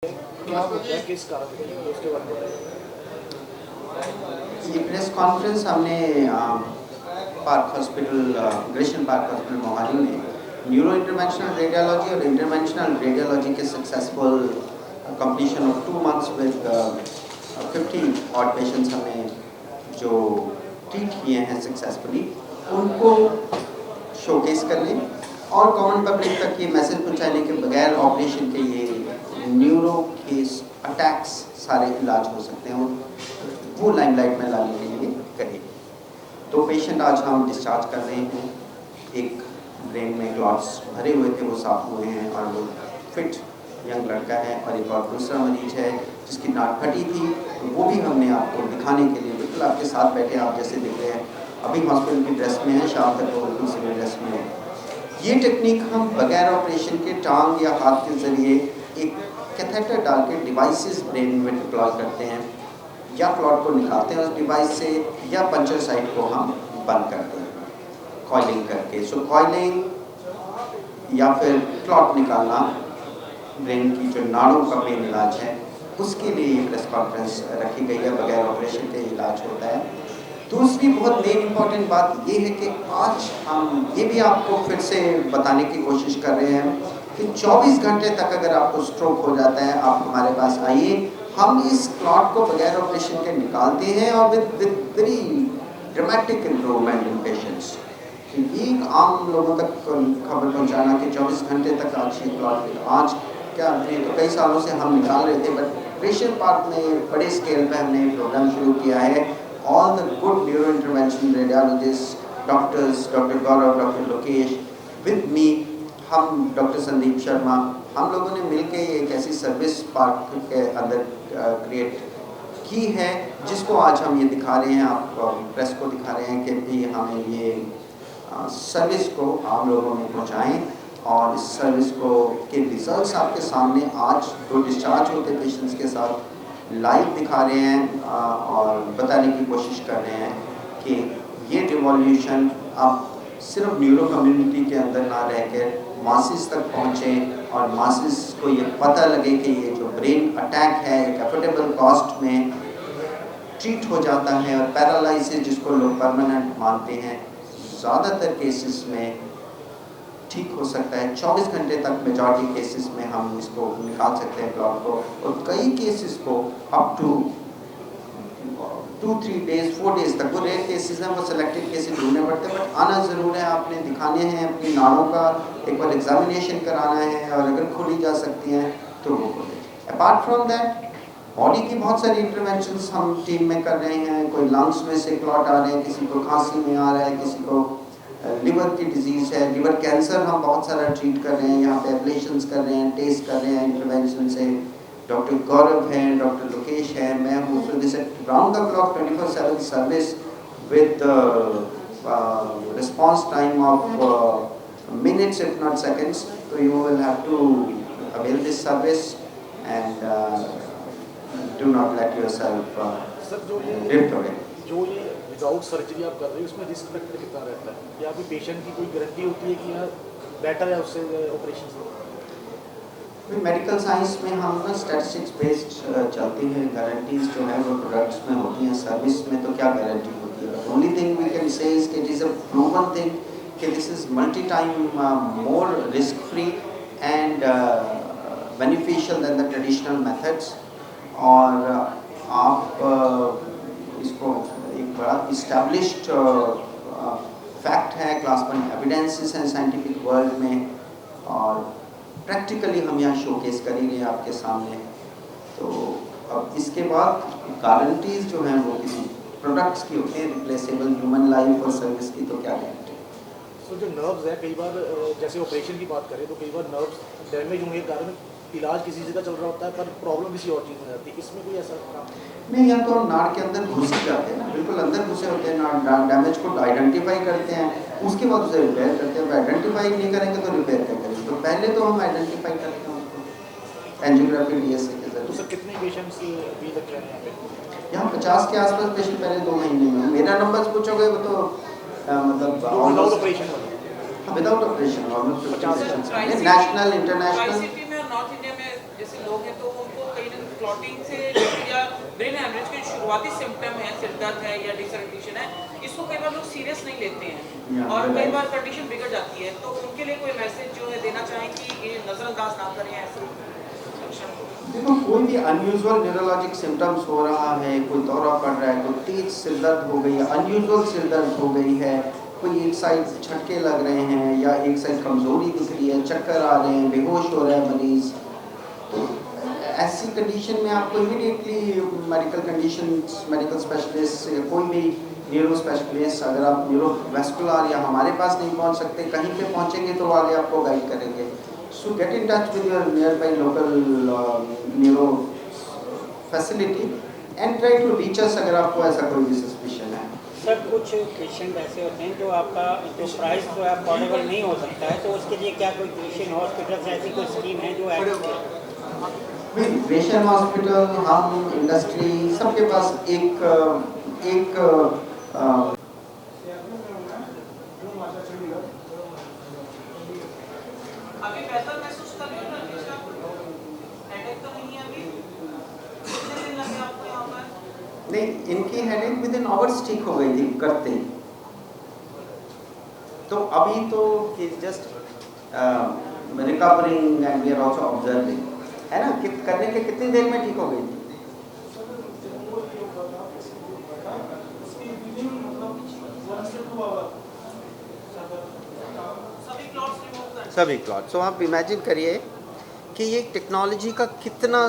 क्या होता है, किस कारण के लिए उसके बारे में ये प्रेस कॉन्फ्रेंस हमने park hospital Grecian park hospital Mohali में न्यूरो इंटरवेंशनल रेडियोलॉजी और इंटरवेंशनल रेडियोलॉजी के successful completion of 2 months with 50 odd patients हमने जो ट्रीट किए हैं सक्सेसफुली उनको शोकेस करने और कॉमन पब्लिक तक ये मैसेज पहुंचाने के बगैर ऑपरेशन के ये न्यूरो केस अटैक्स सारे इलाज हो सकते हैं वो लाइमलाइट में लाने के लिए करें। 2 पेशेंट आज हम डिस्चार्ज कर रहे हैं। एक ब्रेन में क्लॉट्स भरे हुए थे, वो साफ हुए हैं और वो फिट यंग लड़का है, और एक और दूसरा मरीज है जिसकी नाक फटी थी, तो वो भी हमने आपको दिखाने के लिए बिल्कुल आपके साथ बैठे आप जैसे दिख रहे हैं, अभी हॉस्पिटल की ड्रेस में है, शाम तक वो बिल्कुल सिविल ड्रेस में है। ये टेक्निक हम बगैर ऑपरेशन के टांग या हाथ के ज़रिए एक कैथेटर डाल के डिवाइसेस ब्रेन में डिप्लॉय करते हैं, या क्लॉट को निकालते हैं उस डिवाइस से, या पंचर साइट को हम बंद करते हैं कॉइलिंग करके। सो कॉइलिंग या फिर क्लॉट निकालना ब्रेन की जो नाड़ों का मेन इलाज है, उसके लिए ये प्रेस कॉन्फ्रेंस रखी गई है। बगैर ऑपरेशन के इलाज होता है। दूसरी बहुत मेन इम्पॉर्टेंट बात ये है कि आज हम ये भी आपको फिर से बताने की कोशिश कर रहे हैं कि 24 घंटे तक अगर आपको स्ट्रोक हो जाता है, आप हमारे पास आइए, हम इस क्लॉट को बगैर ऑपरेशन के निकालते हैं और with very dramatic improvement in patients. एक आम लोगों तक खबर पहुंचाना कि 24 घंटे तक आज ये क्लॉट, आज क्या तो कई सालों से हम निकाल रहे थे, बट ग्रेशन पार्क में बड़े स्केल पे हमने प्रोग्राम शुरू किया है। All the good neuro intervention radiologist, doctors, doctor Gaurav, doctor Lokesh, with me, हम डॉक्टर संदीप शर्मा, हम लोगों ने मिलकर एक ऐसी सर्विस पार्क के अंदर क्रिएट की है जिसको आज हम ये दिखा रहे हैं, आप प्रेस को दिखा रहे हैं कि भी हमें ये सर्विस को आम लोगों में पहुंचाएं, और इस सर्विस को के रिजल्ट्स आपके सामने आज 2 डिस्चार्ज होते पेशेंट्स के साथ लाइव दिखा रहे हैं, और बताने की कोशिश कर रहे हैं कि ये रिवॉल्यूशन अब सिर्फ न्यूरो कम्युनिटी के अंदर ना रह कर मासिस तक पहुँचे, और मासिस को ये पता लगे कि ये जो ब्रेन अटैक है एक एफोर्डेबल कॉस्ट में ट्रीट हो जाता है, और पैरालाइसिस जिसको लोग परमानेंट मानते हैं ज़्यादातर केसेस में ठीक हो सकता है। 24 घंटे तक मेजॉरिटी केसेस में हम इसको निकाल सकते हैं क्लॉट को, और कई केसेस को अप टू 2-3 डेज 4 डेज तक, वो रेयर केसेस हैं, वो सिलेक्टेड केसेस ढूंढने पड़ते हैं, बट आना ज़रूर है। आपने दिखाने हैं, अपनी नाड़ों का एक बार एग्जामिनेशन कराना है, और अगर खोली जा सकती हैं तो वो खोलें। अपार्ट फ्रॉम दैट बॉडी की बहुत सारी इंटरवेंशंस हम टीम में कर रहे हैं। कोई लंग्स में से क्लॉट आ रहे हैं, किसी को खांसी में आ रहा है, किसी को लिवर की डिजीज़ है, लिवर कैंसर हम बहुत सारा ट्रीट कर रहे हैं, यहाँ पे एब्लेशंस कर रहे हैं, टेस्ट कर रहे हैं इंटरवेंशन से। डॉक्टर गौरव हैं, डॉक्टर लोकेश हैं, मैं हूँ। So this round the clock 24/7 service with response time of minutes if not seconds. तो you will have to avail this service and do not let yourself drift away. जो ये without surgery आप कर रहे हो, उसमें रिस्क फैक्टर कितना रहता है, या फिर पेशेंट की कोई गारंटी होती है कि यार बेटर है उससे ऑपरेशन से? मेडिकल साइंस में हम ना स्टैटिस्टिक्स बेस्ड चलते हैं। गारंटीज जो है वो प्रोडक्ट्स में होती हैं, सर्विस में तो क्या गारंटी होती है? Only thing we can say is कि it is a proven thing कि this is multi time more risk free and beneficial than the traditional methods. और आप इसको एक बड़ा इस्टेब्लिश्ड फैक्ट है, क्लास 1 एविडेंसेस हैं साइंटिफिक वर्ल्ड में, और प्रैक्टिकली हम यहाँ शोकेस कर ही रहे हैं आपके सामने। तो अब इसके बाद गारंटीज जो हैं वो किसी प्रोडक्ट्स की होती हैं, रिप्लेसेबल ह्यूमन लाइफ और सर्विस की तो क्या गारंटी? सो जो नर्व्स है, कई बार जैसे ऑपरेशन की बात करें तो कई बार नर्व्स डैमेज होने के कारण इलाज किसी जगह चल रहा होता है पर प्रॉब्लम किसी और चीज़ में जाती है, इसमें कोई ऐसा काम नहीं, यहाँ तो हम नाड़ के अंदर घुस ही जाते हैं ना, बिल्कुल अंदर घुसे होते हैं, नाड़ डैमेज को आइडेंटिफाई करते हैं, उसके बाद उसे रिपेयर करते हैं। आइडेंटिफाई नहीं करेंगे तो रिपेयर क्या करेंगे? तो पहले तो हम आइडेंटिफाई करते हैं उसको एंजियोग्राफी डीएसए के तो जरिए। सर कितने पेशेंट्स अभी तक हैं यहाँ पे? यहाँ 50 के आसपास पेशेंट पहले 2 महीने में। मेरा नंबर पूछोगे वो तो मतलब विदाउट ऑपरेशन वाले? Without operation almost 50 50 national international. Tri city में और नॉर्थ इंडिया में जैसे लोग हैं तो उनको क्लॉटिंग से या ब्रेन हेमरेज के शुरुआती सिम्टम है, सिर दर्द है या डिसऑर्गेनाइजेशन है, इसको कई बार लोग सीरियस नहीं लेते हैं और कई बार कंडीशन बिगड़ जाती है। तो उनके लिए कोई मैसेज जो है देना चाहें कि ये नज़रअंदाज ना करें ऐसे लक्षण को? देखो, कोई भी अनयूजुअल न्यूरोलॉजिक सिम्टम्स हो रहा है, कोई दौरा पड़ रहा है, कोई तेज सिर दर्द हो गई है, अनयूजुअल सिर दर्द हो गई है, कोई एक साइड झटके लग रहे हैं या एक साइड कमज़ोरी दिख रही है, चक्कर आ रहे हैं, बेहोश हो रहा है मरीज़, तो ऐसी कंडीशन में आपको immediately medical conditions, medical specialist या कोई भी न्यूरो स्पेशलिस्ट, अगर आप न्यूरोवेस्कुलर या हमारे पास नहीं पहुंच सकते, कहीं पे पहुंचेंगे तो आगे आपको गाइड करेंगे। So get in touch with your nearby local neuro facility and try to reach us अगर आपको ऐसा कोई भी सस्पिशन है। सर, कुछ पेशेंट ऐसे होते हैं जो आपका जो प्राइस जो है अफोर्डेबल नहीं हो सकता है, तो उसके लिए क्या कोई क्रिश्चियन हॉस्पिटल से ऐसी कोई स्कीम है जो ऐड ग्रेशन हॉस्पिटल, हम इंडस्ट्री, सबके पास एक अभी बेहतर महसूस कर रहे हो ना? हेडेक तो नहीं है अभी? कितने दिन लगे आपको यहाँ पर? नहीं, इनकी हेडेक विद इन आवर्स ठीक हो गई थी करते ही, तो अभी तो just recovering and we are also observing, है ना, करने के कितनी देर में ठीक हो गई थी? सभी क्लॉट। सो आप इमेजिन करिए कि ये टेक्नोलॉजी का कितना